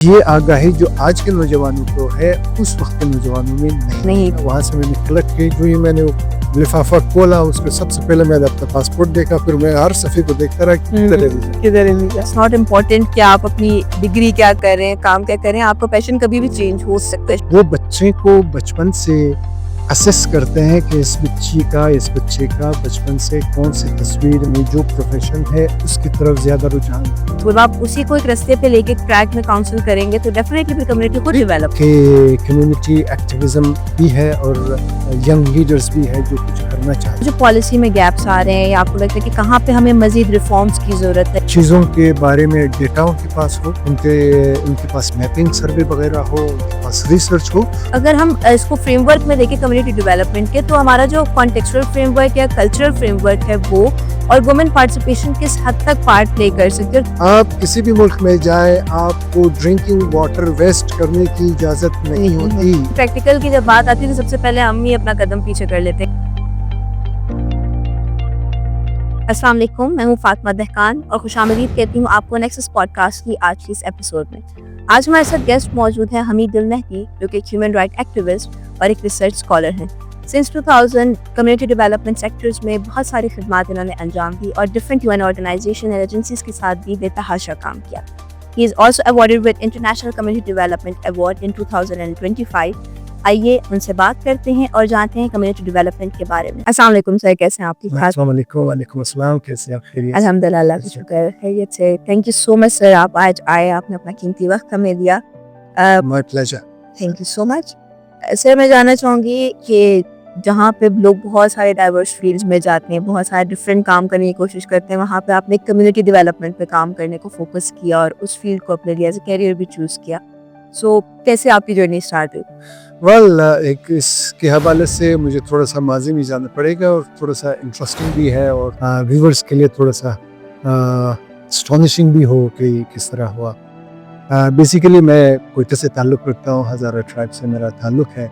یہ آگاہی جو آج کے نوجوانوں کو ہے اس وقت کے نوجوانوں میں نہیں. وہاں سے میں نے کلک کی, جو ہی میں نے لفافہ کھولا اس پہ سب سے پہلے میں نے اپنا پاسپورٹ دیکھا, پھر میں ہر صفحے کو دیکھتا رہا کدھر ہے ویزا. اٹس ناٹ امپورٹنٹ کہ آپ اپنی ڈگری کیا کر رہے ہیں, کام کیا کر رہے ہیں, آپ کا پیشن کبھی بھی چینج ہو سکتا ہے. وہ بچے کو بچپن سے اسیس کرتے ہیں کہ اس بچے کا بچپن سے کون سی تصویر میں جو پروفیشن ہے اس کی طرف زیادہ رجحان ہے. تو آپ اسی کو ایک رستے پہ لے کے ٹریک میں کاؤنسل کریں گے تو ڈیفینیٹلی پھر کمیونٹی خود ڈیولپ. کہ کمیونٹی ایکٹیویزم بھی ہے اور ینگ لیڈرز بھی ہے جو کچھ کرنا چاہتے ہیں. جو پالیسی میں گیپس آ رہے ہیں یا آپ کو لگتا ہے کہ کہاں پہ ہمیں مزید ریفارمز کی ضرورت ہے, چیزوں کے بارے میں ڈیٹا ان کے پاس ہو, ان کے پاس میپنگ سروے وغیرہ ہو, ان کے پاس ریسرچ ہو. اگر ہم اس کو فریم ورک میں دیکھیں کمیونٹی ڈیولپمنٹ کے, تو ہمارا جو کانٹیکسچرل فریم ورک یا کلچرل فریم ورک ہے وہ اور وومن پارٹیسپیشن کس حد تک پارٹ پلے کر سکتے ہیں. آپ کسی بھی ملک میں جائیں آپ کو ڈرنکنگ واٹر ویسٹ کرنے کی اجازت نہیں ہوتی. پریکٹیکل کی جب بات آتی ہے تو سب سے پہلے ہم ہی اپنا قدم پیچھے کر لیتے ہیں. السلام علیکم, میں ہوں فاطمہ دہقان اور خوش آمدید کہتی ہوں آپ کو نیکسس پوڈ کاسٹ کی آج کی اس ایپیسوڈ میں. آج ہمارے ساتھ گیسٹ موجود ہیں حمید المہدی, جو کہ ایک ہیومن رائٹ ایکٹیوسٹ اور ایک ریسرچ اسکالر ہیں. سنس 2000 کمیونٹی ڈیولپمنٹ سیکٹرز میں بہت ساری خدمات انہوں نے انجام دی اور ڈفرینٹ UN آرگنائزیشن اور ایجنسیز کے ساتھ بھی بے تحاشا کام کیا. He is also awarded with International Community Development Award in 2025. آئیے ان سے بات کرتے ہیں اور جانتے ہیں کمیونٹی ڈیولپمنٹ کے بارے میں. السلام علیکم سر, کیسے ہیں آپ؟ السلام علیکم. وعلیکم السلام, کیسے آپ؟ خیریت؟ الحمدللہ, اللہ کا شکر, خیریت سے. تھینک یو سو مچ سر, آپ آج آئے, آپ نے اپنا قیمتی وقت ہمیں دیا. My pleasure. Thank you so much. Sir میں جاننا چاہوں گی کہ جہاں پہ لوگ بہت سارے ڈائیورس فیلڈز میں جاتے ہیں, بہت سارے ڈفرینٹ کام کرنے کی کوشش کرتے ہیں, وہاں پہ آپ نے کمیونٹی ڈیولپمنٹ پہ کام کرنے کو فوکس کیا اور اس فیلڈ کو اپنے لیے ایز اے کیریئر بھی چوز کیا. سو کیسے آپ کی جرنی اسٹارٹ ہوئی؟ ویل ایک اس کے حوالے سے مجھے تھوڑا سا ماضی میں جانا پڑے گا اور تھوڑا سا انٹرسٹنگ بھی ہے اور ویورز کے لیے تھوڑا سا اسٹانشنگ بھی ہو کہ کس طرح ہوا. بیسیکلی میں کوئٹہ سے تعلق رکھتا ہوں, ہزارہ ٹرائب سے میرا تعلق ہے.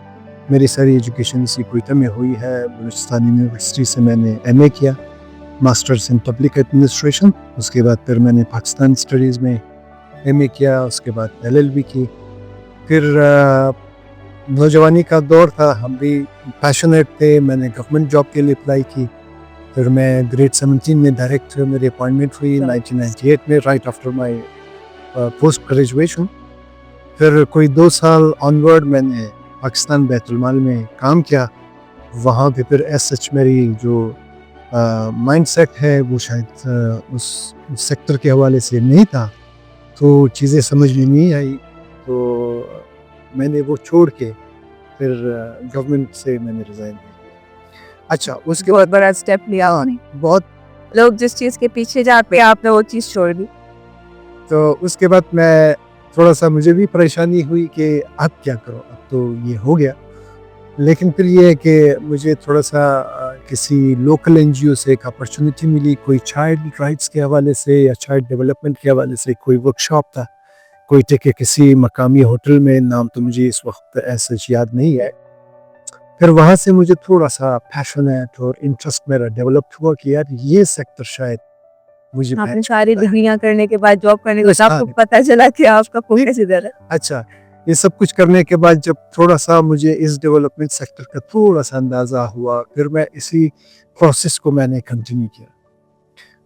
میری ساری ایجوکیشن اسی کوئٹہ میں ہوئی ہے. بلوچستان یونیورسٹی سے میں نے MA کیا, ماسٹرز ان پبلک ایڈمنسٹریشن. اس کے بعد پھر میں نے پاکستان اسٹڈیز میں MA کیا, اس کے بعد LLB کی. پھر نوجوانی کا دور تھا, ہم بھی پیشنیٹ تھے, میں نے گورنمنٹ جاب کے لیے اپلائی کی. پھر میں گریڈ 17 میں ڈائریکٹ میری اپوائنٹمنٹ ہوئی 1998 میں, right after my post graduation. پھر کوئی 2 سال آنورڈ میں نے پاکستان بیت المال میں کام کیا. وہاں پہ پھر ایس سچ میری جو مائنڈ سیٹ ہے وہ شاید اس سیکٹر کے حوالے سے نہیں تھا, تو چیزیں سمجھ میں نہیں آئی, تو میں نے وہ چھوڑ کے پھر گورنمنٹ سے میں نے ریزائن کیا. اچھا, اس کے بہت بڑا اسٹیپ لیا. بہت لوگ جس چیز کے پیچھے جاتے ہیں آپ نے وہ چیز چھوڑ دی. تو اس کے بعد میں تھوڑا سا مجھے بھی پریشانی ہوئی کہ اب کیا کرو, اب تو یہ ہو گیا. لیکن پھر یہ ہے کہ مجھے تھوڑا سا کسی لوکل NGO سے ایک اپرچونیٹی ملی, کوئی چائلڈ رائٹس کے حوالے سے یا چائلڈ ڈیولپمنٹ کے حوالے سے کوئی ورک شاپ تھا کوئٹہ کے کسی مقامی ہوٹل میں, نام تو مجھے اس وقت ایسا یاد نہیں ہے. پھر وہاں سے مجھے تھوڑا سا پیشنیٹ اور انٹرسٹ میرا ڈیولپ ہوا کہ یار یہ سیکٹر شاید مجھے. آپ نے ساری ڈگریاں کرنے کے بعد جاب کرنے کے بعد آپ کو پتہ چلا کہ آپ کا فوکس ادھر ہے. اچھا, یہ سب کچھ کرنے کے بعد جب تھوڑا سا مجھے اس ڈیولپمنٹ سیکٹر کا تھوڑا سا اندازہ ہوا, پھر میں اسی پروسیس کو میں نے کنٹینیو کیا.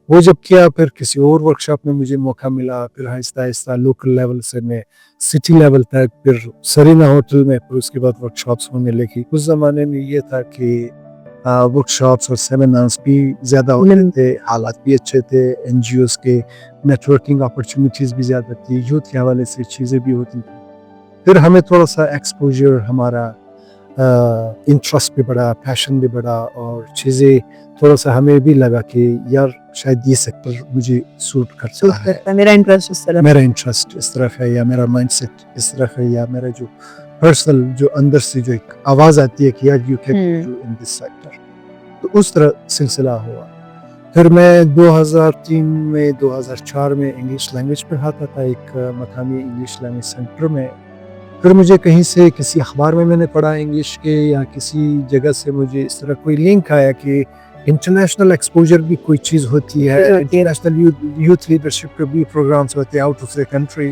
وہ جب کیا پھر کسی اور ورک شاپ میں مجھے موقع ملا, پھر آہستہ آہستہ لوکل لیول سے میں سٹی لیول تک, پھر سرینا ہوٹل میں, پھر اس کے بعد ورک شاپس ہونے لگی. اس زمانے میں یہ تھا کہ ورک شاپس اور سیمینارز بھی زیادہ ہوتے تھے, حالات بھی اچھے تھے, NGOs کے نیٹ ورکنگ اپرچونیٹیز بھی زیادہ تھی, یوتھ کے حوالے سے چیزیں بھی ہوتی تھیں. پھر ہمیں تھوڑا سا ایکسپوجر, ہمارا انٹرسٹ بھی بڑھا, پیشن بھی بڑھا, اور چیزیں تھوڑا سا ہمیں بھی لگا کہ یار شاید یہ سیکٹر مجھے سوٹ کرتا ہے, میرا انٹرسٹ اس طرف ہے, یا میرا مائنڈ سیٹ اس طرف ہے, یا میرا جو پرسنل جو اندر سے جو ایک آواز آتی ہے کہ یار you can do in this sector. تو اس طرح سلسلہ ہوا. پھر میں 2003 میں 2004 میں انگلش لینگویج پڑھاتا تھا ایک مقامی انگلش لینگویج سینٹر میں. پھر مجھے کہیں سے کسی اخبار میں نے پڑھا انگلش کے, یا کسی جگہ سے مجھے اس طرح کوئی لنک آیا کہ انٹرنیشنل ایکسپوجر بھی کوئی چیز ہوتی ہے, انٹرنیشنل یوتھ لیڈرشپ کے بھی پروگرامس ہوتے ہیں out of the country.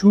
2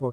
4।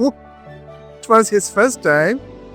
It was his first time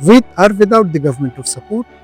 with or without the government of support।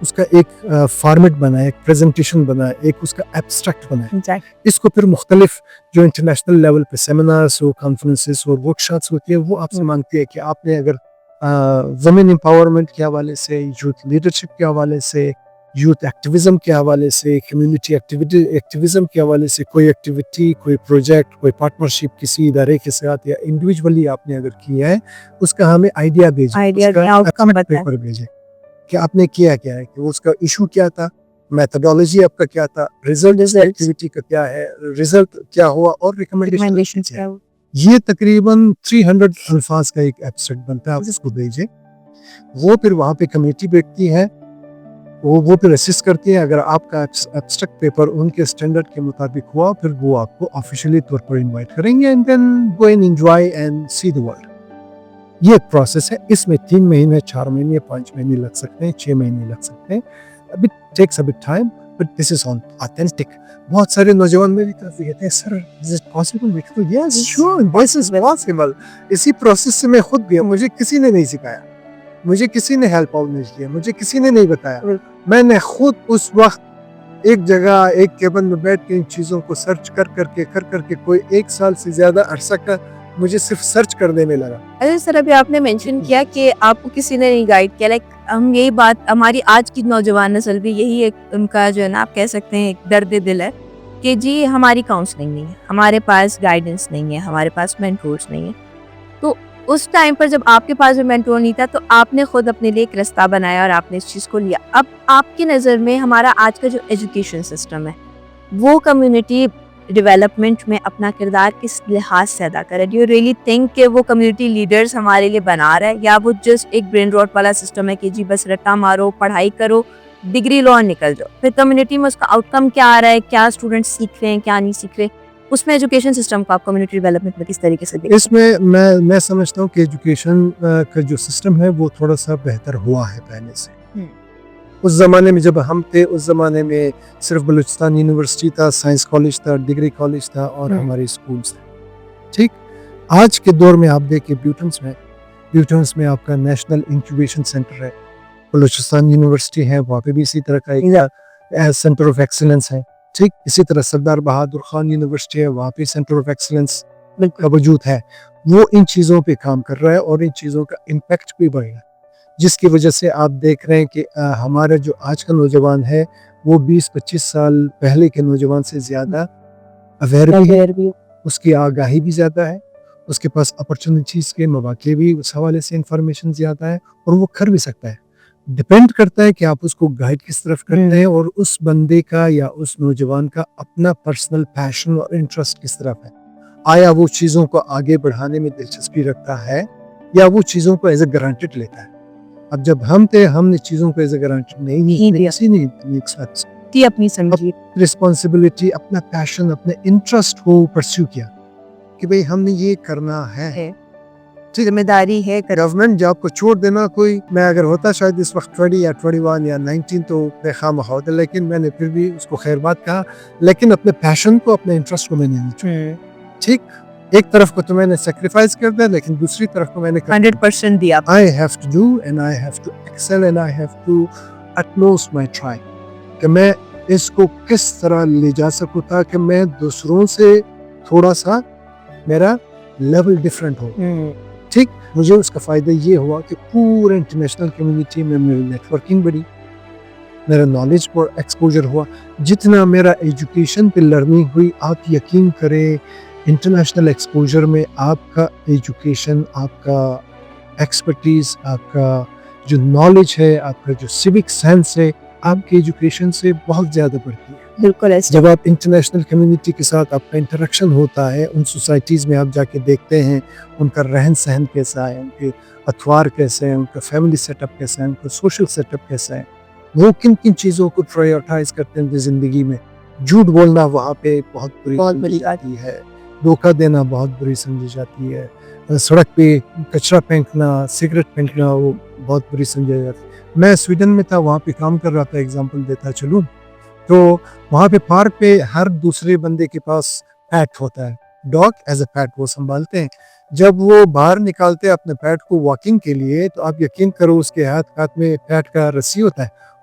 اس کا ایک فارمیٹ بنائے, ایک پریزنٹیشن بنائے, ایک اس کا ایبسٹریکٹ بنائے. اس کو پھر مختلف جو انٹرنیشنل لیول پہ سیمینارز ہو, کانفرنسز اور ورک شاپس ہوتی ہے, وہ آپ سے مانگتی ہے کہ آپ نے اگر ویمن امپاورمنٹ کے حوالے سے, یوتھ لیڈرشپ کے حوالے سے, یوتھ ایکٹیویزم کے حوالے سے, کمیونٹی ایکٹیویزم کے حوالے سے کوئی ایکٹیویٹی, کوئی پروجیکٹ, کوئی پارٹنرشپ کسی ادارے کے ساتھ یا انڈیویجولی آپ نے اگر کیا ہے, اس کا ہمیں آئیڈیا بھیجیں, پیپر بھیجیں کہ آپ نے کیا ہے, کہ اس کا ایشو کیا تھا, میتھڈالوجی آپ کا کیا تھا, ریزلٹ ایکٹیویٹی کا کیا ہے, ریزلٹ کیا ہوا, اور ریکمنڈیشن کیا ہے. یہ تقریباً 300 الفاظ کا ایک ایبسٹریکٹ بنتا ہے. آپ اس کو بھیجیں, وہ پھر وہاں پہ کمیٹی بیٹھتی ہے, وہ پھر اسسٹ کرتی ہے. اگر آپ کا ایبسٹریکٹ پیپر ان کے اسٹینڈرڈ کے مطابق ہوا, پھر وہ آپ کو آفیشیلی طور پر انوائٹ کریں گے, and then go and enjoy and see the world. یہ ایک پروسیس ہے. اس میں 3 مہینے, 4 مہینے, 5 مہینے لگ سکتے ہیں, 6 مہینے لگ سکتے ہیں. It takes a bit time, but this is authentic. بہت سارے نوجوان میری طرف کہتے ہیں, سر is it possible? میں کہتا ہوں yes sure, this is possible. اسی پروسیس سے میں خود بھی ہوں. مجھے کسی نے نہیں سکھایا, مجھے کسی نے ہیلپ آؤٹ نہیں کیا, مجھے کسی نے نہیں بتایا. میں نے خود اس وقت ایک جگہ ایک کیبن میں بیٹھ کے ان چیزوں کو سرچ کر کے کوئی 1 سال سے زیادہ عرصہ کا مجھے صرف سرچ کرنے میں لگا. اچھا سر, ابھی آپ نے مینشن کیا کہ آپ کو کسی نے نہیں گائیڈ کیا. لائک ہم یہی بات, ہماری آج کی نوجوان نسل بھی یہی ایک ان کا جو ہے نا, آپ کہہ سکتے ہیں ایک درد دل ہے کہ جی ہماری کاؤنسلنگ نہیں ہے, ہمارے پاس گائیڈنس نہیں ہے, ہمارے پاس مینٹورس نہیں ہے. تو اس ٹائم پر جب آپ کے پاس جو مینٹور نہیں تھا, تو آپ نے خود اپنے لیے ایک رستہ بنایا اور آپ نے اس چیز کو لیا. اب آپ کی نظر میں ہمارا آج کا جو ایجوکیشن سسٹم ہے, وہ کمیونٹی ڈیولپمنٹ میں اپنا کردار کس لحاظ سے ادا کرے؟ ڈو یو ریئلی تھنک کہ وہ کمیونٹی لیڈرز ہمارے لیے بنا رہا ہے, یا وہ جسٹ ایک برین راٹ والا سسٹم ہے کہ جی بس رٹا مارو, پڑھائی کرو, ڈگری لو اور نکل جاؤ؟ پھر کمیونٹی میں اس کا آؤٹ کم کیا آ رہا ہے, کیا اسٹوڈنٹس سیکھ رہے ہیں, کیا نہیں سیکھ رہے, اس میں ایجوکیشن سسٹم کو آپ کمیونٹی ڈیولپمنٹ میں کس طریقے سے دیکھیں؟ اس میں میں سمجھتا ہوں کہ ایجوکیشن کا جو سسٹم ہے وہ تھوڑا سا بہتر ہوا ہے پہلے سے. اس زمانے میں جب ہم تھے, اس زمانے میں صرف بلوچستان یونیورسٹی تھا, سائنس کالج تھا, ڈگری کالج تھا, اور ہمارے اسکولس تھے. ٹھیک, آج کے دور میں آپ دیکھیں بیوٹنس میں آپ کا نیشنل انکیوبیشن سینٹر ہے, بلوچستان یونیورسٹی ہے, وہاں پہ بھی اسی طرح کا ایک سینٹر آف ایکسلنس ہے. ٹھیک, اسی طرح سردار بہادر خان یونیورسٹی ہے, وہاں پہ سینٹر آف ایکسلنس کا وجود ہے. وہ ان چیزوں پہ کام کر رہا ہے اور ان چیزوں کا امپیکٹ بھی بڑھ رہا ہے, جس کی وجہ سے آپ دیکھ رہے ہیں کہ ہمارا جو آج کا نوجوان ہے وہ 20-25 سال پہلے کے نوجوان سے زیادہ اویئر بھی, اس کی آگاہی بھی زیادہ ہے, اس کے پاس اپرچونیٹیز کے مواقع بھی اس حوالے سے انفارمیشن زیادہ ہے, اور وہ کر بھی سکتا ہے. ڈپینڈ کرتا ہے کہ آپ اس کو گائیڈ کس طرف کرتے ہیں, اور اس بندے کا یا اس نوجوان کا اپنا پرسنل پیشن اور انٹرسٹ کس طرف ہے. آیا وہ چیزوں کو آگے بڑھانے میں دلچسپی رکھتا ہے, یا وہ چیزوں کو ایز اے گرانٹیڈ لیتا ہے. اب جب ہم تھے, ہم نے چیزوں کو ایز اے گرانٹیڈ نہیں اپنی سمجھی رسپانسبلٹی, اپنا پیشن, اپنے انٹرسٹ کو پرسیو کیا کہ بھئی ہم نے یہ کرنا ہے, ذمہ داری ہے. گورنمنٹ جاب کو چھوڑ دینا, کوئی میں اگر ہوتا شاید اس وقت 20 یا 21 یا 19 تو بے خواہ ہوتا, لیکن میں نے پھر بھی اس کو خیر بات کہا, لیکن اپنے پیشن کو, اپنے انٹرسٹ کو میں نے نہیں چھوڑا. ٹھیک, ایک طرف کو تو میں نے سیکریفائز کر دیا, لیکن دوسری طرف کو میں نے 100% دیا. I have to do and I have to excel and I have to utmost my try کہ میں اس کو کس طرح لے جا سکوں تاکہ میں دوسروں سے تھوڑا سا میرا لیول ڈیفرنٹ ہو. ٹھیک, مجھے اس کا فائدہ یہ ہوا کہ پورے انٹرنیشنل کمیونٹی میں میری نیٹ ورکنگ بڑھی, میرا نالج پر ایکسپوجر ہوا. جتنا میرا ایجوکیشن پہ لرننگ ہوئی, آپ یقین کریں انٹرنیشنل ایکسپوجر میں آپ کا ایجوکیشن, آپ کا ایکسپرٹیز, آپ کا جو نالج ہے, آپ کا جو سیوک سینس ہے, آپ کے ایجوکیشن سے بہت زیادہ بڑھتی ہے. بالکل ایسے جب آپ انٹرنیشنل کمیونٹی کے ساتھ آپ کا انٹریکشن ہوتا ہے, ان سوسائٹیز میں آپ جا کے دیکھتے ہیں ان کا رہن سہن کیسا ہے, ان کے اطوار کیسے ہیں, ان کا فیملی سیٹ اپ کیسا ہے, ان کا سوشل سیٹ اپ کیسا ہے, وہ کن کن چیزوں کو پرائیورٹائز کرتے ہیں اپنی زندگی میں. جھوٹ بولنا وہاں پہ بہت بری جاتی ہے, دھوکہ دینا بہت بری سمجھی جاتی ہے, سڑک پہ کچرا پھینکنا, سگریٹ پھینکنا وہ بہت بری سمجھا جاتا ہے. میں سویڈن میں تھا, وہاں پہ کام کر رہا تھا, اگزامپل دیتا چلوں تو وہاں پہ پارک پہ ہر دوسرے بندے کے پاس پیٹ ہوتا ہے, ڈاگ ایز اے پیٹ وہ سنبھالتے ہیں. جب وہ باہر نکالتے ہیں اپنے پیٹ کو واکنگ کے لیے, تو آپ یقین کرو اس کے ہاتھ میں پیٹ کا رسی ہوتا ہے,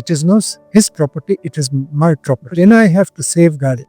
It is not his property, it is my property and I have to safeguard it.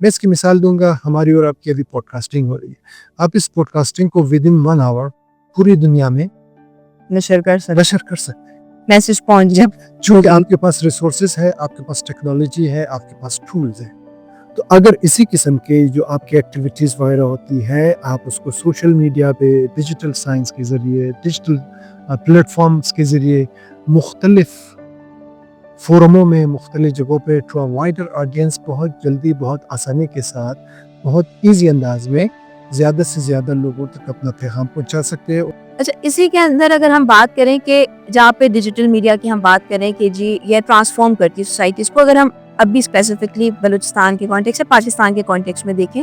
میں اس کی مثال دوں گا, ہماری اور آپ کی ابھی پوڈ کاسٹنگ ہو رہی ہے. آپ اس پوڈ کاسٹنگ کو ود ان 1 hour پوری دنیا میں نشر کر سکتے, نشر کر سکتے ہیں, میسج پہنچ جائے. چونکہ آپ کے پاس ریسورسز ہے, آپ کے پاس ٹیکنالوجی ہے, آپ کے پاس ٹولز ہیں. تو اگر اسی قسم کے جو آپ کی ایکٹیویٹیز وغیرہ ہوتی ہے, آپ اس کو سوشل میڈیا پہ ڈیجیٹل سائنس کے ذریعے, ڈیجیٹل پلیٹ فارمز کے ذریعے, مختلف فورموں میں, مختلف جگہوں پہ ٹو اے وائڈر آڈینس بہت جلدی, بہت آسانی کے ساتھ, بہت ایزی انداز میں زیادہ سے زیادہ لوگوں تک اپنا پیغام پہنچا سکتے ہیں. اچھا, اسی کے اندر اگر ہم بات کریں کہ جہاں پہ ڈیجیٹل میڈیا کی ہم بات کریں کہ جی یہ ٹرانسفارم کرتی ہے سوسائٹیز کو, اگر ہم اب بھی اسپیسیفکلی بلوچستان کے کانٹیکس یا پاکستان کے کانٹیکس میں دیکھیں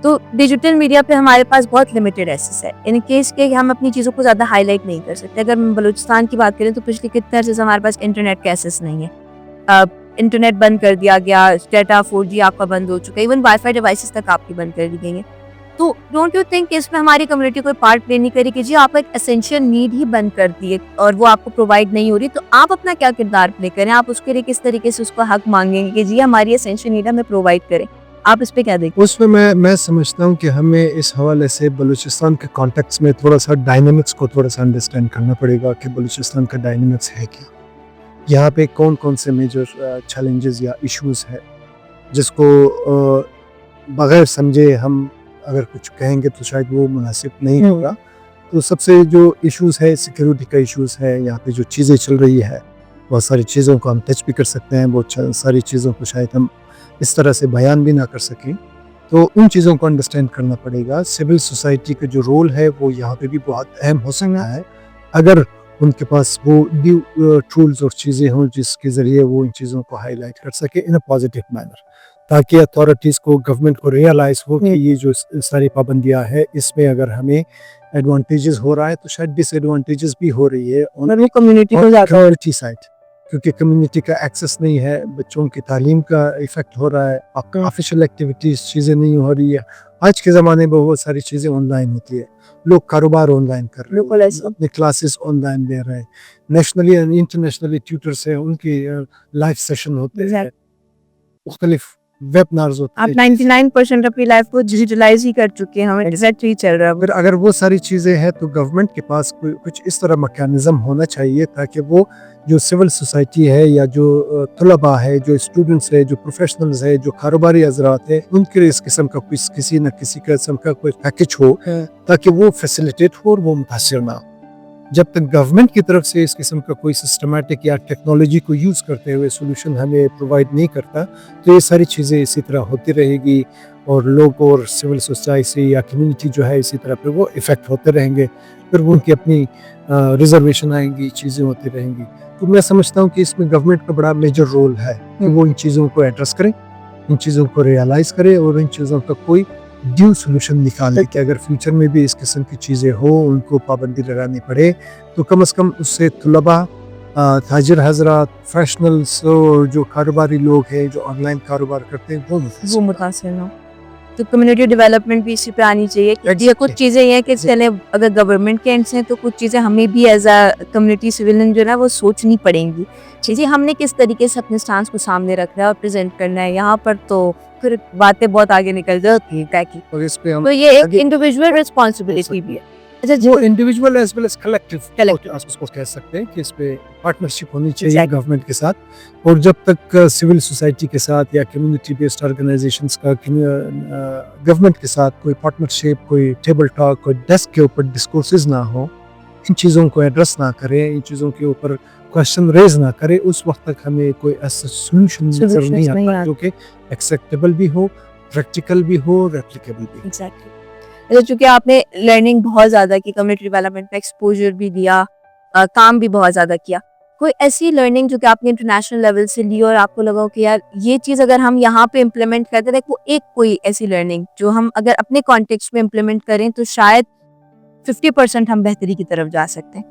تو ڈیجیٹل میڈیا پہ ہمارے پاس بہت لمیٹڈ ایکسیس ہے, ان کیس کہ ہم اپنی چیزوں کو زیادہ ہائی لائٹ نہیں کر سکتے. اگر ہم بلوچستان کی بات کریں تو پچھلے کتنے عرصے سے ہمارے پاس انٹرنیٹ کا ایکسیس نہیں ہے, انٹرنیٹ بند کر دیا گیا, ڈیٹا 4G آپ کا بند ہو چکا ہے, ایون وائی فائی ڈیوائسز تک آپ کی بند کر دی گئی ہیں. تو ڈونٹ یو تھنک کہ اس میں ہماری کمیونٹی کوئی پارٹ پلے نہیں کری کہ جی آپ ایک اسینشیل نیڈ ہی بند کر دی ہے اور وہ آپ کو پرووائڈ نہیں ہو رہی, تو آپ اپنا کیا کردار پلے کریں, آپ اس کے لیے کس طریقے سے اس کو حق مانگیں گے کہ جی ہماری اسینشیل نیڈ ہمیں پرووائڈ کریں, آپ اس پہ کیا دیکھیں؟ اس میں میں سمجھتا ہوں کہ ہمیں اس حوالے سے بلوچستان کے کانٹیکس میں تھوڑا سا ڈائنامکس کو تھوڑا سا انڈرسٹینڈ کرنا پڑے گا کہ بلوچستان کا ڈائنامکس ہے کیا, یہاں پہ کون کون سے میجر چیلنجز یا ایشوز ہے جس کو بغیر سمجھے ہم اگر کچھ کہیں گے تو شاید وہ مناسب نہیں ہوگا. تو سب سے جو ایشوز ہے, سیکیورٹی کا ایشوز ہے, یہاں پہ جو چیزیں چل رہی ہے, بہت ساری چیزوں کو ہم ٹچ بھی کر سکتے ہیں, بہت ساری چیزوں کو شاید ہم اس طرح سے بیان بھی نہ کر سکیں, تو ان چیزوں کو انڈرسٹینڈ کرنا پڑے گا. سول سوسائٹی کا جو رول ہے وہ یہاں پہ بھی بہت اہم ہو سکتا ہے اگر ان کے پاس وہ نیو ٹولز اور چیزیں ہوں جس کے ذریعے وہ ان چیزوں کو ہائی لائٹ کر سکے ان اے پازیٹیو مینر, تاکہ اتھارٹیز کو, گورنمنٹ کو ریئلائز ہو کہ یہ جو ساری پابندیاں ہے اس میں اگر ہمیں ایڈوانٹیجز ہو رہا ہے تو شاید ڈس ایڈوانٹیجز بھی ہو رہی ہے کمیونٹی سائڈ, کیونکہ کمیونٹی کا ایکسس نہیں ہے, بچوں کی تعلیم کا ایفیکٹ ہو رہا ہے, آفیشیل ایکٹیویٹیز چیزیں نہیں ہو رہی ہے. آج کے زمانے میں بہت ساری چیزیں آن لائن ہوتی ہے, لوگ کاروبار آن لائن کر رہے ہیں, اپنے کلاسز آن لائن دے رہے ہیں, نیشنلی اینڈ انٹرنیشنلی ٹیوٹرز ہیں, ان کی لائیو سیشن ہوتے ہیں, مختلف ویبنارز ہوتے ہیں. آپ 99% اپنی لائف کو ڈیجیٹلائز ہی کر چکے ہیں, ہمیں ایگزیکٹلی چل رہا ہے. اگر وہ ساری چیزیں ہیں تو گورنمنٹ کے پاس کچھ اس طرح میکانزم ہونا چاہیے تاکہ وہ جو سول سوسائٹی ہے یا جو طلباء ہے, جو اسٹوڈنٹس ہے, جو پروفیشنلز ہے, جو کاروباری حضرات ہیں, ان کے لیے اس قسم کا کسی نہ کسی قسم کا کوئی پیکج ہو تاکہ وہ فیسیلیٹیٹ ہو اور وہ متاثر نہ ہو. جب تک گورنمنٹ کی طرف سے اس قسم کا کوئی سسٹمیٹک یا ٹیکنالوجی کو یوز کرتے ہوئے سولوشن ہمیں پرووائڈ نہیں کرتا تو یہ ساری چیزیں اسی طرح ہوتی رہے گی اور لوگ اور سول سوسائٹی یا کمیونٹی جو ہے اسی طرح پہ وہ افیکٹ ہوتے رہیں گے, پھر وہ ان کی اپنی ریزرویشن آئیں گی, چیزیں ہوتی رہیں گی. تو میں سمجھتا ہوں کہ اس میں گورنمنٹ کا بڑا میجر رول ہے کہ وہ ان چیزوں کو ایڈریس کریں, ان چیزوں کو ریئلائز کرے اور ان چیزوں کا کوئی ڈیو سولوشن نکالے کہ اگر فیوچر میں بھی اس قسم کی چیزیں ہوں, ان کو پابندی لگانی پڑے تو کم از کم اس سے طلباء, تاجر حضرات, پروفیشنلز اور جو کاروباری لوگ ہیں جو آن لائن کاروبار کرتے ہیں وہ متاثر ہوں. تو کمیونٹی ڈیولپمنٹ بھی اسی پہ آنی چاہیے. یہ کچھ چیزیں یہ کہ چلے اگر گورنمنٹ کے اینڈ سے تو کچھ چیزیں ہمیں بھی ایز اے کمیونٹی سویلین جو ہے نا وہ سوچنی پڑیں گی. چیزیں ہم نے کس طریقے سے اپنے سٹانس کو سامنے رکھنا ہے اور پریزنٹ کرنا ہے, یہاں پر تو پھر باتیں بہت آگے نکل جاتی ہیں. تو یہ ایک انڈیویجول ریسپانسبلٹی بھی ہے. اچھا, جو individual as well as collective اس کو کہہ سکتے ہیں کہ اس پہ پارٹنرشپ ہونی چاہیے گورنمنٹ کے ساتھ, اور جب تک سول سوسائٹی کے ساتھ یا کمیونٹی بیسڈ آرگنائزیشنز کا گورنمنٹ کے ساتھ کوئی پارٹنرشپ, کوئی ٹیبل ٹاک, کوئی ڈیسک کے اوپر ڈسکورسز نہ ہو, ان چیزوں کو ایڈریس نہ کرے, ان چیزوں کے اوپر کوشچن ریز نہ کرے, اس وقت تک ہمیں کوئی ایسا سولوشن نظر نہیں آتا جو کہ ایکسیپٹیبل بھی ہو, پریکٹیکل بھی ہو, ریپلیکیبل بھی ہو. چونکہ آپ نے لرننگ بہت زیادہ کی, کمیونٹی ڈیولپمنٹ میں ایکسپوجر بھی دیا, کام بھی بہت زیادہ کیا, کوئی ایسی لرننگ جو کہ آپ نے انٹرنیشنل لیول سے لی اور آپ کو لگا کہ یار یہ چیز اگر ہم یہاں پہ امپلیمنٹ کرتے ہیں, وہ ایک کوئی ایسی لرننگ جو ہم اگر اپنے کانٹیکسٹ میں امپلیمنٹ کریں تو شاید 50% ہم بہتری کی طرف جا سکتے ہیں؟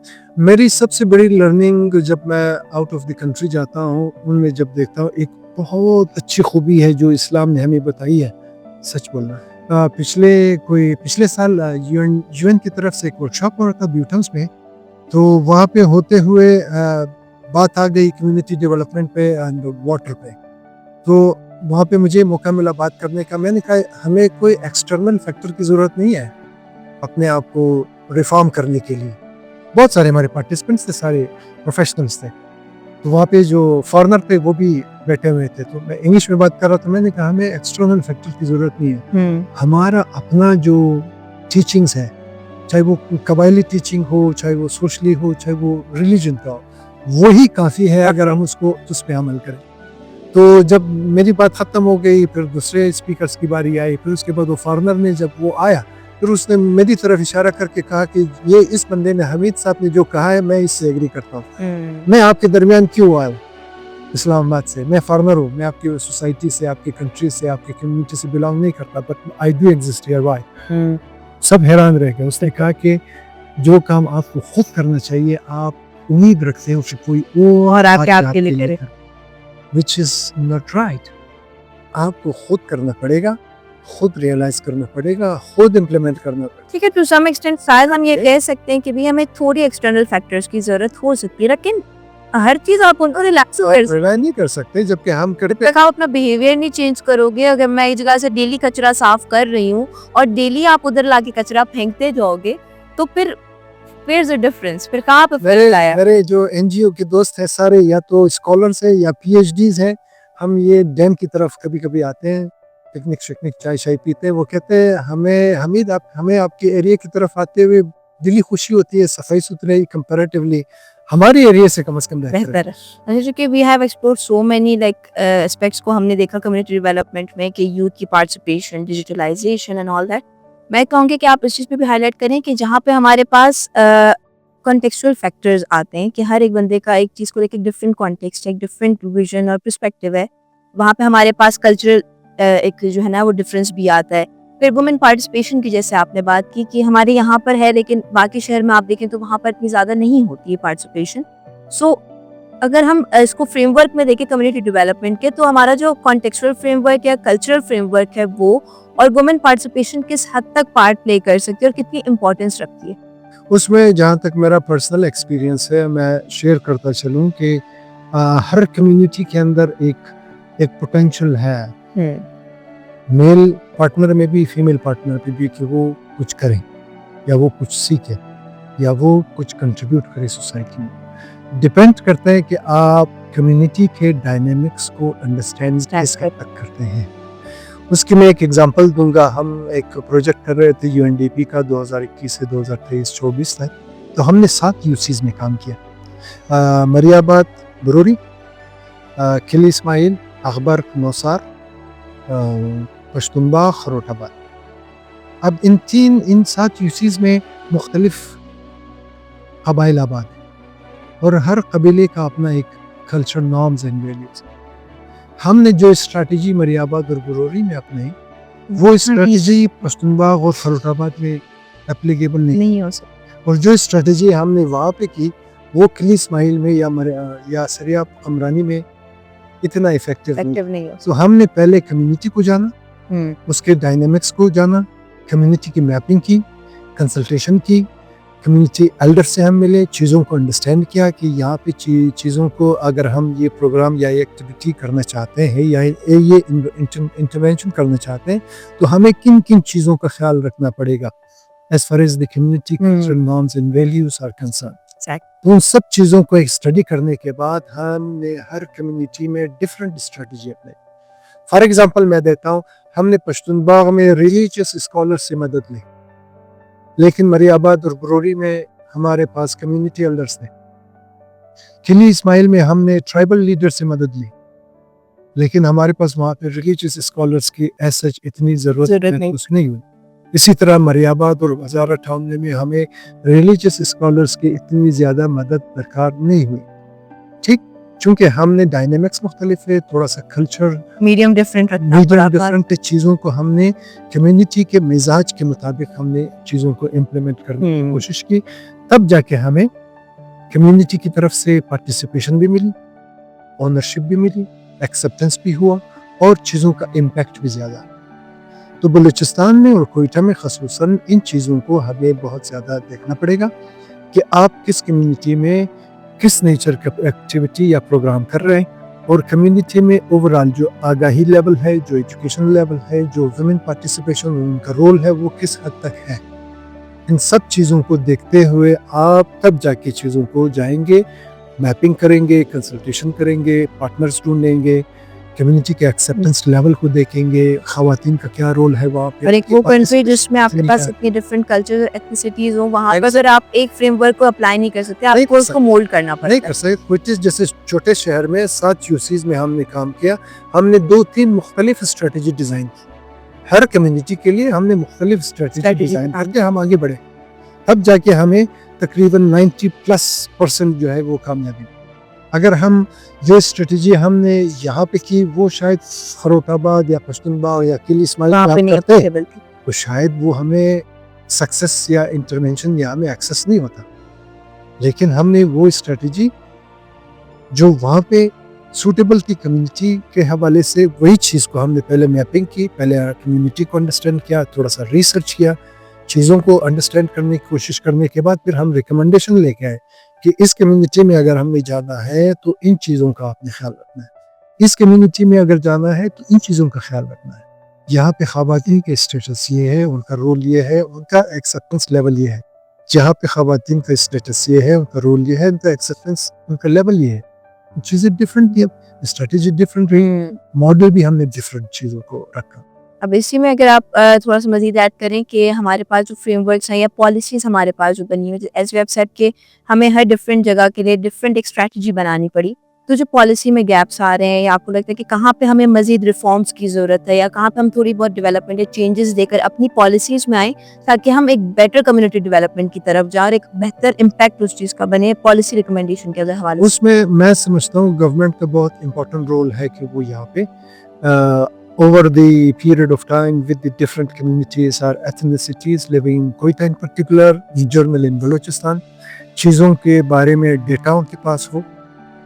میری سب سے بڑی لرننگ جب میں آؤٹ آف دی کنٹری جاتا ہوں, ان میں جب دیکھتا ہوں ایک بہت اچھی خوبی ہے جو اسلام نے ہمیں بتائی ہے, سچ بولنا. پچھلے سال یو این کی طرف سے ایک ورکشاپ ہو رہا تھا بیوٹ ہاؤس میں, تو وہاں پہ ہوتے ہوئے بات آ گئی کمیونٹی ڈیولپمنٹ پہ اینڈ واٹر پہ. تو وہاں پہ مجھے موقع ملا بات کرنے کا. میں نے کہا ہمیں کوئی ایکسٹرنل فیکٹر کی ضرورت نہیں ہے اپنے آپ کو ریفارم کرنے کے لیے. بہت سارے ہمارے پارٹیسپینٹس تھے, سارے پروفیشنلس تھے, تو وہاں پہ جو فارنر تھے وہ بھی بیٹھے ہوئے تھے. تو میں انگلش میں بات کر رہا تھا. میں نے کہا ہمیں ایکسٹرنل فیکٹر کی ضرورت نہیں ہے. ہمارا اپنا جو ٹیچنگس ہے, چاہے وہ قبائلی ٹیچنگ ہو, چاہے وہ سوشلی ہو, چاہے وہ ریلیجن کا ہو, وہی کافی ہے اگر ہم اس پہ عمل کریں. تو جب میری بات ختم ہو گئی, پھر دوسرے اسپیکرز کی باری آئی. پھر اس کے بعد وہ فارنر نے جب وہ آیا, پھر اس نے میری طرف اشارہ کر کے کہا کہ یہ اس بندے نے, حمید صاحب نے جو کہا ہے میں اس سے ایگری کرتا ہوں. میں آپ کے درمیان کیوں آیا ہوں اسلام آباد سے, میں فارنر ہوں, میں آپ کی سوسائٹی سے, آپ کی کنٹری سے, آپ کی کمیونٹی سے بلانگ نہیں کرتا, but I do exist here. Why? سب حیران رہ گئے. اس نے کہا کہ جو کام آپ کو خود کرنا چاہیے, آپ امید رکھتے ہیں اسے کوئی اور آپ کے لیے کرے, which is not right. آپ کو خود کرنا پڑے گا, خود ریئلائز کرنا پڑے گا, خود امپلیمنٹ کرنا پڑے گا. ٹھیک ہے, ٹو سم ایکسٹینٹ شاید ہم یہ کہہ سکتے ہیں کہ بھی ہمیں تھوڑی ایکسٹرنل فیکٹرز کی ضرورت ہو سکتی ہے, لیکن ہر چیز آپ ان کو ریلیکس نہیں کر سکتے جبکہ ہم آپ اپنا بیہیویئر نہیں چینج کرو گے. اگر میں ایک جگہ سے ڈیلی کچرا صاف کر رہی ہوں اور ڈیلی آپ ادھر لا کے کچرا پھینکتے جاؤ گے, تو پھر there's a difference. پھر کہاں پہ میرے جو این جی او کے دوست ہیں سارے یا تو اسکالرس ہیں یا پی ایچ ڈیز ہیں. ہم یہ ڈیم کی طرف کبھی کبھی آتے ہیں, پکنک شکنک چائے شائے پیتے ہیں. وہ کہتے ہیں حمید ہمیں آپ کے ایریا کی طرف آتے ہوئے دلی خوشی ہوتی ہے, صفائی ستھرائی کمپیریٹیولی ہمارے ایریا سے کم از کم بہتر ہے. چونکہ we have explored so many like aspects کو ہم نے دیکھا کمیونٹی ڈیولپمنٹ میں, کہ یوتھ کی participation, digitalization and all that. میں کہوں گی کہ آپ اس چیز پہ بھی ہائی لائٹ کریں کہ جہاں پہ ہمارے پاس کانٹیکسچوئل فیکٹرز آتے ہیں, کہ ہر ایک بندے کا ایک چیز کو لے کے ڈفرینٹ کانٹیکسٹ, ایک ڈفرینٹ ویژن اور پرسپیکٹیو ہے, وہاں پہ ہمارے پاس کلچرل ایک جو ہے نا وہ ڈفرینس بھی آتا ہے. پھر وومن پارٹیسپیشن کی جیسے آپ نے بات کی کہ ہمارے یہاں پر ہے, لیکن باقی شہر میں آپ دیکھیں تو وہاں پر اتنی زیادہ نہیں ہوتی ہے پارٹیسپیشن. سو اگر ہم اس کو فریم ورک میں دیکھیں کمیونٹی ڈیولپمنٹ کے, تو ہمارا جو کانٹیکسچوئل فریم ورک یا کلچرل فریم ورک ہے وہ, اور وومن پارٹیسپیشن کس حد تک پارٹ پلے کر سکتی ہے اور کتنی امپورٹینس رکھتی ہے, اس میں جہاں تک میرا پرسنل ایکسپیرینس ہے میں شیئر کرتا چلوں کہ ہر کمیونٹی کے اندر ایک پوٹینشل ہے, میل پارٹنر میں بھی, فیمیل پارٹنر میں بھی, کہ وہ کچھ کریں یا وہ کچھ سیکھے یا وہ کچھ کنٹریبیوٹ کرے سوسائٹی میں. ڈپینڈ کرتا ہے کہ آپ کمیونٹی کے ڈائنامکس کو انڈرسٹینڈ کس حد تک کرتے ہیں. اس کی میں ایک ایگزامپل دوں گا. ہم ایک پروجیکٹ کر رہے تھے UNDP کا 2021 سے 2023-24 تک, تو ہم نے 7 UCs میں کام کیا. مری آباد بروری, کھلی اسماعیل, اخبار نوسار, پشتونبا, خروٹ آباد. اب ان 7 UCs میں مختلف قبائل آباد ہیں, اور ہر قبیلے کا اپنا ایک کلچر, نارمز اینڈ ویلیوز. ہم نے جو اسٹریٹجی مری آباد اور بروری میں اپنائی, وہ اسٹریٹجی پشتونباغ اور خروٹ آباد میں اپلیکیبل نہیں ہو سکتی. اور جو اسٹریٹجی ہم نے وہاں پہ کی وہ کلی اسماعیل میں یا سریاب قمرانی میں اتنا افیکٹو نہیں. تو ہم نے پہلے کمیونٹی کو جانا, اس کے ڈائنامکس کو جانا, کمیونٹی کی میپنگ کی, کنسلٹیشن کی, کمیونٹی ایلڈر سے ہم ملے, چیزوں کو انڈرسٹینڈ کیا کہ یہاں پہ چیزوں کو اگر ہم یہ پروگرام یا یہ ایکٹیویٹی کرنا چاہتے ہیں یا یہ انٹرونشن کرنا چاہتے ہیں تو ہمیں کن کن چیزوں کا خیال رکھنا پڑے گا as far as the community cultural norms and values are concerned. تو ان سب چیزوں کو ایک اسٹڈی کرنے کے بعد ہم نے ہر کمیونٹی میں ڈفرینٹ اسٹریٹجی اپنائی. فار ایگزامپل میں دیتا ہوں, ہم نے پشتون باغ میں ریلیجیس اسکالر سے مدد لی, لیکن مری آباد اور بروری میں ہمارے پاس کمیونٹی ایلڈرز تھے. کلی اسماعیل میں ہم نے ٹرائبل لیڈر سے مدد لی, لیکن ہمارے پاس وہاں پہ ریلیجیس اسکالرز کی ایز سچ اتنی ضرورت نہیں ہوئی. اسی طرح مری آباد اور ہزارہ ٹاؤن میں ہمیں ریلیجیس اسکالرز کی اتنی زیادہ مدد درکار نہیں ہوئی. ٹھیک, چونکہ ہم نے ڈائنامکس مختلف ہے, تھوڑا سا کلچر میڈیم ڈفرینٹ چیزوں کو ہم نے کمیونٹی کے مزاج کے مطابق ہم نے چیزوں کو امپلیمنٹ کرنے کی کوشش کی. تب جا کے ہمیں کمیونٹی کی طرف سے پارٹیسپیشن بھی ملی, اونرشپ بھی ملی, ایکسیپٹنس بھی ہوا, اور چیزوں کا امپیکٹ بھی زیادہ. تو بلوچستان میں اور کوئٹہ میں خصوصاً ان چیزوں کو ہمیں بہت زیادہ دیکھنا پڑے گا کہ آپ کس کمیونٹی میں کس نیچر کا ایکٹیویٹی یا پروگرام کر رہے ہیں, اور کمیونٹی میں اوورال جو آگاہی لیول ہے, جو ایجوکیشن لیول ہے, جو ویمن پارٹیسپیشن ان کا رول ہے وہ کس حد تک ہے, ان سب چیزوں کو دیکھتے ہوئے آپ تب جا کے چیزوں کو جائیں گے, میپنگ کریں گے, کنسلٹیشن کریں گے, پارٹنرز ڈھونڈیں گے, کمیونٹی کے ایکسیپٹنس لیول کو دیکھیں گے, خواتین کا کیا رول ہے وہاں پہ. اور ایک وہ کنٹری جس میں آپ کے پاس اتنی ڈفرینٹ کلچر ایتھنیسٹیز ہوں, وہاں پر اگر آپ ایک فریم ورک کو اپلائی نہیں کر سکتے, آپ کو اس کو مولڈ کرنا پڑتا ہے. نہیں کر سکتے. کچھ جیسے چھوٹے شہر میں 7 یوسیز میں ہم نے کام کیا, ہم نے 2-3 مختلف اسٹریٹجی ڈیزائن کی, ہر کمیونٹی کے لیے ہم نے مختلف اسٹریٹجی ڈیزائن کر کے ہم آگے بڑھے, تب جا کے ہمیں تقریباً 90+% جو ہے وہ کامیابی. اگر ہم جو اسٹریٹجی ہم نے یہاں پہ کی وہ شاید خروٹ آباد یا پشتونخوا یا قلی اسماعیل کرتے تو شاید وہ ہمیں سکسس یا انٹرونشن یا ہمیں ایکسس نہیں ہوتا. لیکن ہم نے وہ اسٹریٹجی جو وہاں پہ سوٹیبل کی کمیونٹی کے حوالے سے, وہی چیز کو ہم نے پہلے میپنگ کی, پہلے کمیونٹی کو انڈرسٹینڈ کیا, تھوڑا سا ریسرچ کیا, چیزوں کو انڈرسٹینڈ کرنے کی کوشش کرنے کے بعد پھر ہم ریکمنڈیشن لے کے آئے کہ اس کمیونٹی میں اگر ہمیں جانا ہے تو ان چیزوں کا آپ نے خیال رکھنا ہے, اس کمیونٹی میں اگر جانا ہے تو ان چیزوں کا خیال رکھنا ہے. یہاں پہ خواتین کے اسٹیٹس یہ ہے, ان کا رول یہ ہے, ان کا ایکسیپٹنس لیول یہ ہے. جہاں پہ خواتین کا اسٹیٹس یہ ہے, ان کا رول یہ ہے, ان کا ایکسیپٹنس, ان کا لیول یہ ہے. چیزیں ڈفرینٹ, اسٹریٹجی ڈفرینٹ رہی, ماڈل بھی ہم نے ڈفرینٹ چیزوں کو رکھا. اب اسی میں اگر آپ تھوڑا سا مزید ایڈ کریں کہ ہمارے پاس جو فریم ورکس ہیں یا پالیسیز ہمارے پاس جو بنی ہوئی, ایز ویب سیٹ کے ہمیں ہر ڈفرینٹ جگہ کے لیے ڈفرینٹ ایک اسٹریٹجی بنانی پڑی, تو جو پالیسی میں گیپس آ رہے ہیں یا آپ کو لگتا ہے کہ کہاں پہ ہمیں مزید ریفارمس کی ضرورت ہے یا کہاں پہ ہم تھوڑی بہت ڈیولپمنٹ یا چینجز دے کر اپنی پالیسیز میں آئیں تاکہ ہم ایک بیٹر کمیونٹی ڈیولپمنٹ کی طرف جائیں اور ایک بہتر امپیکٹ اس چیز کا بنے پالیسی ریکمنڈیشن کے حوالے سے. اس میں سمجھتا ہوں گورنمنٹ کا بہت امپورٹنٹ رول ہے کہ وہ یہاں پہ over the period of time with the different communities or ethnicities living in Quetta in particular, general in Balochistan, چیزوں کے بارے میں ڈیٹا ان کے پاس ہو,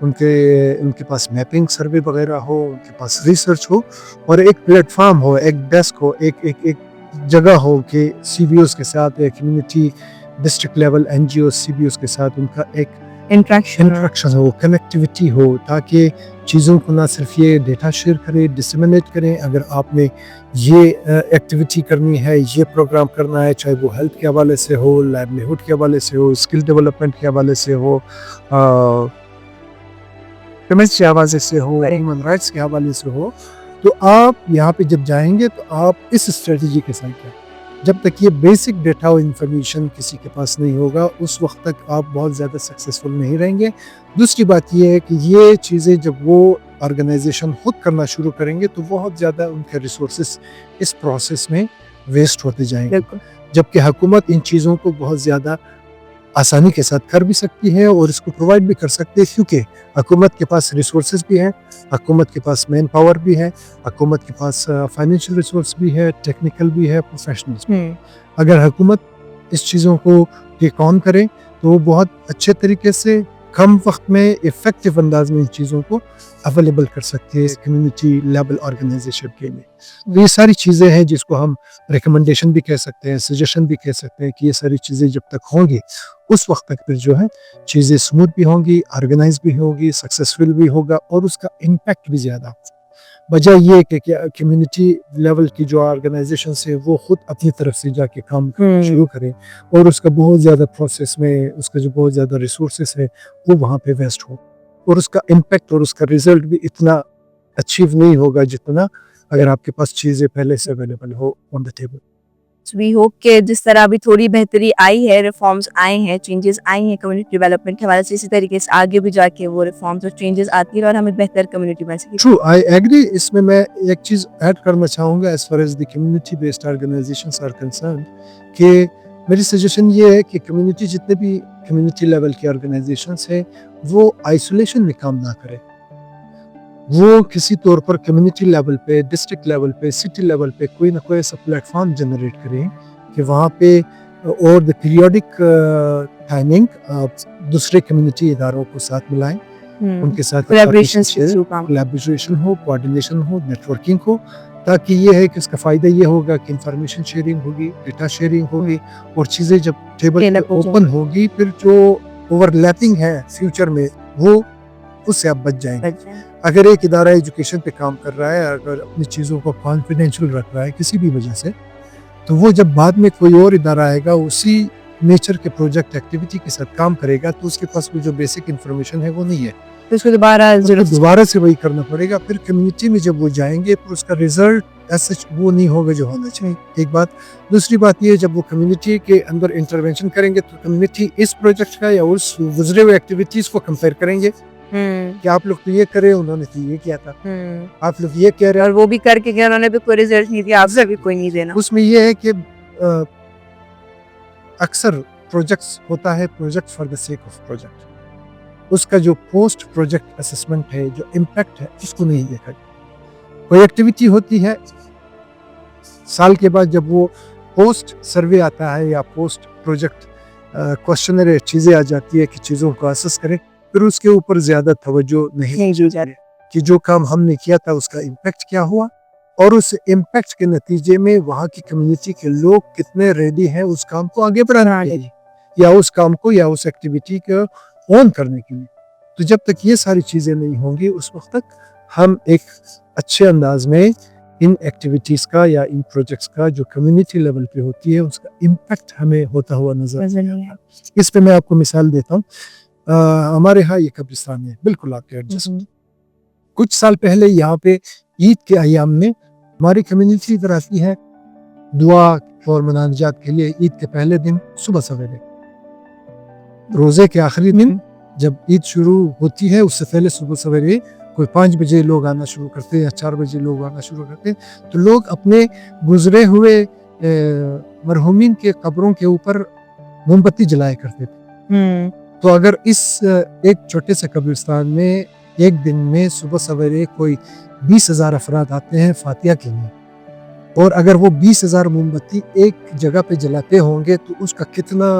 ان کے پاس میپنگ سروے وغیرہ ہو, ان کے پاس ریسرچ ہو, اور ایک پلیٹ فارم ہو, ایک ڈیسک ہو, ایک جگہ ہو کہ سی بی اوز کے ساتھ, community district level N G Os C B Os کے ساتھ ان کا ایک انٹریکشن ہو, کنیکٹیوٹی ہو, تاکہ چیزوں کو نہ صرف یہ ڈیٹا شیئر کریں, ڈسیمنیٹ کریں. اگر آپ نے یہ ایکٹیویٹی کرنی ہے, یہ پروگرام کرنا ہے, چاہے وہ ہیلتھ کے حوالے سے ہو, لائیولیہوڈ کے حوالے سے ہو, اسکل ڈیولپمنٹ کے حوالے سے ہو, پیمنٹس کے حوالے سے ہو, ہیومن رائٹس کے حوالے سے ہو, تو آپ یہاں پہ جب جائیں گے تو آپ اس اسٹریٹجی کے ساتھ جائیں. جب تک یہ بیسک ڈیٹا اور انفارمیشن کسی کے پاس نہیں ہوگا اس وقت تک آپ بہت زیادہ سکسیسفل نہیں رہیں گے. دوسری بات یہ ہے کہ یہ چیزیں جب وہ آرگنائزیشن خود کرنا شروع کریں گے تو بہت زیادہ ان کے ریسورسز اس پروسیس میں ویسٹ ہوتے جائیں گے, جبکہ حکومت ان چیزوں کو بہت زیادہ آسانی کے ساتھ کر بھی سکتی ہے اور اس کو پرووائڈ بھی کر سکتے ہیں, کیونکہ حکومت کے پاس ریسورسز بھی ہیں, حکومت کے پاس مین پاور بھی ہے, حکومت کے پاس فائنینشیل ریسورس بھی ہے, ٹیکنیکل بھی ہے, پروفیشنلز بھی. اگر حکومت اس چیزوں کو ٹیک آن کرے تو وہ بہت اچھے طریقے سے کم وقت میں افیکٹو انداز میں ان چیزوں کو اویلیبل کر سکتے ہیں کمیونٹی لیول آرگنائزیشن کے لیے. یہ ساری چیزیں ہیں جس کو ہم ریکمنڈیشن بھی کہہ سکتے ہیں, سجیشن بھی کہہ سکتے ہیں کہ یہ ساری چیزیں جب تک ہوں گی اس وقت تک پھر جو ہے چیزیں سموتھ بھی ہوں گی, آرگنائز بھی ہوگی, سکسیسفل بھی ہوگا اور اس کا امپیکٹ بھی زیادہ ہوگا. وجہ یہ کہ کمیونٹی لیول کی جو آرگنائزیشن ہے وہ خود اپنی طرف سے جا کے کام شروع کریں اور اس کا بہت زیادہ پروسیس میں اس کا جو بہت زیادہ ریسورسز ہے وہ وہاں پہ ویسٹ ہو, اور اس کا امپیکٹ اور اس کا ریزلٹ بھی اتنا اچیو نہیں ہوگا جتنا اگر آپ کے پاس چیزیں پہلے سے اویلیبل ہو on the table. We hope کہ جس طرح ابھی تھوڑی بہتری آئی ہے, ریفارمز آئے ہیں, چینجز آئی ہیں کمیونٹی ڈیولپمنٹ کے حوالے سے, اسی طریقے سے آگے بھی جا کے وہ ریفارمز اور چینجز آتی ہیں اور ہمیں بہتر کمیونٹی بن سکے. True, I agree. اس میں ایک چیز ایڈ کرنا چاہوں گا as far as the community based organizations are concerned, کہ میری سجیشن یہ ہے کہ کمیونٹی جتنے بھی کمیونٹی لیول کی آرگنائزیشنز ہیں وہ آئسولیشن میں کام نہ کرے. وہ کسی طور پر کمیونٹی لیول پہ, ڈسٹرکٹ لیول پہ, سٹی لیول پہ کوئی نہ کوئی ایسا پلیٹ فارم جنریٹ کریں کہ وہاں پہ اور دا پیریوڈک ٹائمنگ دوسرے کمیونٹی اداروں کو ساتھ ملائیں, ان کے ساتھ کولیبریشن ہو, کوآرڈینیشن ہو, نیٹورکنگ ہو, تاکہ یہ ہے کہ اس کا فائدہ یہ ہوگا کہ انفارمیشن شیئرنگ ہوگی, ڈیٹا شیئرنگ ہوگی, اور چیزیں جب ٹیبل اوپن ہوگی پھر جو اوور لیپنگ ہے فیوچر میں وہ اس سے آپ بچ جائیں گے. اگر ایک ادارہ ایجوکیشن پہ کام کر رہا ہے, اگر اپنی چیزوں کو کانفیڈینشیل رکھ رہا ہے کسی بھی وجہ سے, تو وہ جب بعد میں کوئی اور ادارہ آئے گا اسی نیچر کے پروجیکٹ ایکٹیویٹی کے ساتھ کام کرے گا, تو اس کے پاس جو بیسک انفارمیشن ہے وہ نہیں ہے, اس کو دوبارہ سے وہی کرنا پڑے گا. پھر کمیونٹی میں جب وہ جائیں گے تو اس کا ریزلٹ ایسا وہ نہیں ہوگا جو ہونا چاہیے. ایک بات. دوسری بات یہ, جب وہ کمیونٹی کے اندر انٹروینشن کریں گے تو کمیونٹی اس پروجیکٹ کا یا اس گزرے ہوئے ایکٹیویٹیز کو کمپیئر کریں گے کہ آپ لوگ تو یہ کرے, انہوں نے تو یہ کیا تھا, آپ لوگ یہ کہہ رہے ہیں اور وہ بھی کر کے گیا, انہوں نے بھی کوئی ریزلٹ نہیں دیا, آپ سے بھی کوئی نہیں دینا. اس میں یہ ہے کہ اکثر پروجیکٹس ہوتا ہے project for the sake of project, اس کا جو پوسٹ پروجیکٹ اسسمنٹ ہے, جو امپیکٹ ہے, اس کو نہیں دیکھا. کوئی ایکٹیویٹی ہوتی ہے, سال کے بعد جب وہ پوسٹ سروے آتا ہے یا پوسٹ پروجیکٹ کوشچنر چیزیں آ جاتی ہے کہ چیزوں کو اسس کریں, پھر اس کے اوپر زیادہ توجہ نہیں دی جاتی کہ جو کام ہم نے کیا تھا اس کا امپیکٹ کیا ہوا, اور اس امپیکٹ کے نتیجے میں وہاں کی کمیونٹی کے لوگ کتنے ریڈی ہیں اس کام کو آگے بڑھانے کے لیے, یا اس کام کو یا اس ایکٹیویٹی کو آن کرنے کے لیے. تو جب تک یہ ساری چیزیں نہیں ہوں گی, اس وقت تک ہم ایک اچھے انداز میں ان ایکٹیویٹیز کا یا ان پروجیکٹس کا جو کمیونٹی لیول پہ ہوتی ہے اس کا امپیکٹ ہمیں ہوتا ہوا نظر نہیں آتا. اس پہ میں آپ کو مثال دیتا ہوں. ہمارے ہاں یہ قبرستان ہے بالکل آپ کے ایڈجسٹ. کچھ سال پہلے یہاں پہ عید کے ایام میں ہماری کمیونٹی ادھر آتی ہے دعا اور مناجات کے لیے. عید کے پہلے دن صبح سویرے, روزے کے آخری دن جب عید شروع ہوتی ہے اس سے پہلے صبح سویرے کوئی 5 بجے لوگ آنا شروع کرتے ہیں یا 4 بجے لوگ آنا شروع کرتے ہیں, تو لوگ اپنے گزرے ہوئے مرحومین کے قبروں کے اوپر موم بتی جلایا کرتے تھے. تو اگر اس ایک چھوٹے سے قبرستان میں ایک دن میں صبح سویرے کوئی 20,000 افراد آتے ہیں فاتحہ کے لیے, اور اگر وہ 20,000 موم بتی ایک جگہ پہ جلاتے ہوں گے تو اس کا کتنا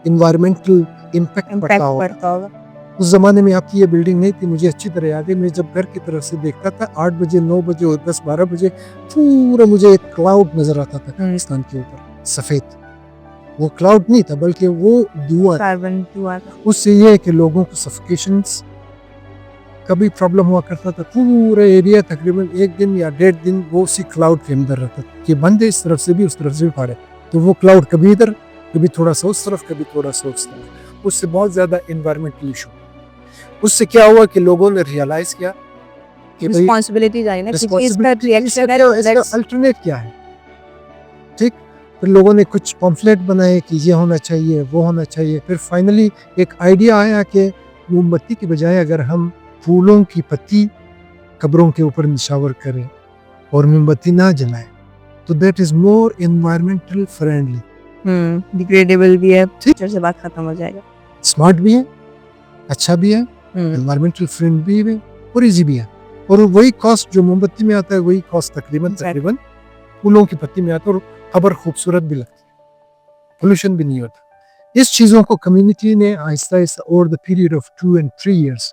انوائرمنٹل امپیکٹ پڑتا ہوگا. اس زمانے میں آپ کی یہ بلڈنگ نہیں تھی, مجھے اچھی طرح یاد ہے. میں جب گھر کی طرف سے دیکھتا تھا 8 بجے 9 بجے اور 10-12 بجے پورا مجھے ایک کلاؤڈ نظر آتا تھا قبرستان کے اوپر سفید. وہ کلاؤڈ نہیں تھا بلکہ وہ دھواں تھا. اس سے یہ ہے کہ لوگوں کو سفوکیشنز کا بھی پرابلم ہوا کرتا تھا. پورا ایریا تقریباً 1 دن یا 1.5 دن وہ اسی کلاؤڈ کے اندر رہتا تھا کہ بندے اس طرف سے بھی اس طرف سے بھی پھاڑے, تو وہ کلاؤڈ کبھی ادھر کبھی تھوڑا سا اس طرف کبھی تھوڑا سا اس طرف. اس سے بہت زیادہ انوائرمنٹل ایشو. اس سے کیا ہوا کہ لوگوں نے ریئلائز کیا کہ الٹرنیٹ کیا ہے. ٹھیک, پھر لوگوں نے کچھ پمفلیٹ بنائے کہ یہ ہونا چاہیے وہ ہونا چاہیے. پھر فائنلی ایک آئیڈیا آیا کہ موم بتی کی بجائے اگر ہم پھولوں کی پتی قبروں کے اوپر نشاور کریں اور موم بتی نہ جلائیں تو that is more environmental friendly. Degradable بھی ہے, سے بات ختم ہو جائے گا. اسمارٹ بھی ہے, اچھا بھی ہے, انوائرمنٹل فرینڈ بھی ہے اور ایزی بھی ہے. اور وہی کاسٹ جو موم بتی میں آتا ہے وہی کاسٹ تقریباً پھولوں کی پتی میں آتا ہے, اور خبر خوبصورت بھی لگتی ہے, پولوشن بھی نہیں ہوتا. اس چیزوں کو کمیونٹی نے آہستہ آہستہ over the period of 2 and 3 years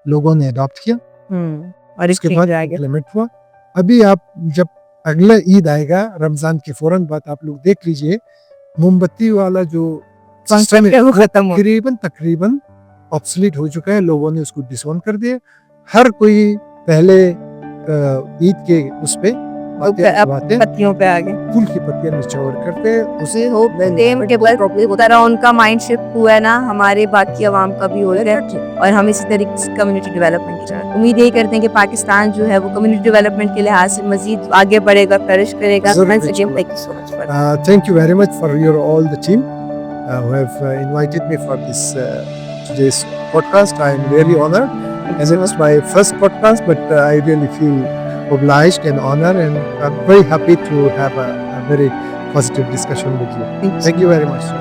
لوگوں نے اڈاپٹ کیا, اور اس کے بعد امپلیمنٹ ہوا. ابھی آپ جب اگلا عید آئے گا رمضان کے فوراً بعد آپ لوگ دیکھ لیجئے موم بتی والا جو تقریباً آبسلیٹ ہو چکا ہے. لوگوں نے اس کو ڈس آن کر دیا. ہر کوئی پہلے عید کے اس پہ پتیوں پہ آگے پھول کی پتیاں نچوڑ کرتے اسے ہوتا رہا. ان کا مائنڈ شفٹ ہوا ہے نا, ہمارے باقی عوام کا بھی ہو رہا ہے, اور ہم اسی طریقے سے کمیونٹی ڈیولپمنٹ کی طرح امید یہی کرتے ہیں کہ پاکستان جو ہے وہ کمیونٹی ڈیولپمنٹ کے لحاظ سے مزید آگے بڑھے گا, فلرش کرے گا. Thank you very much for all the team who have invited me for this today's podcast. I am really honored, as it was my first podcast, but I really feel obliged and honored, and I'm very happy to have a very positive discussion with you. Thank you very much.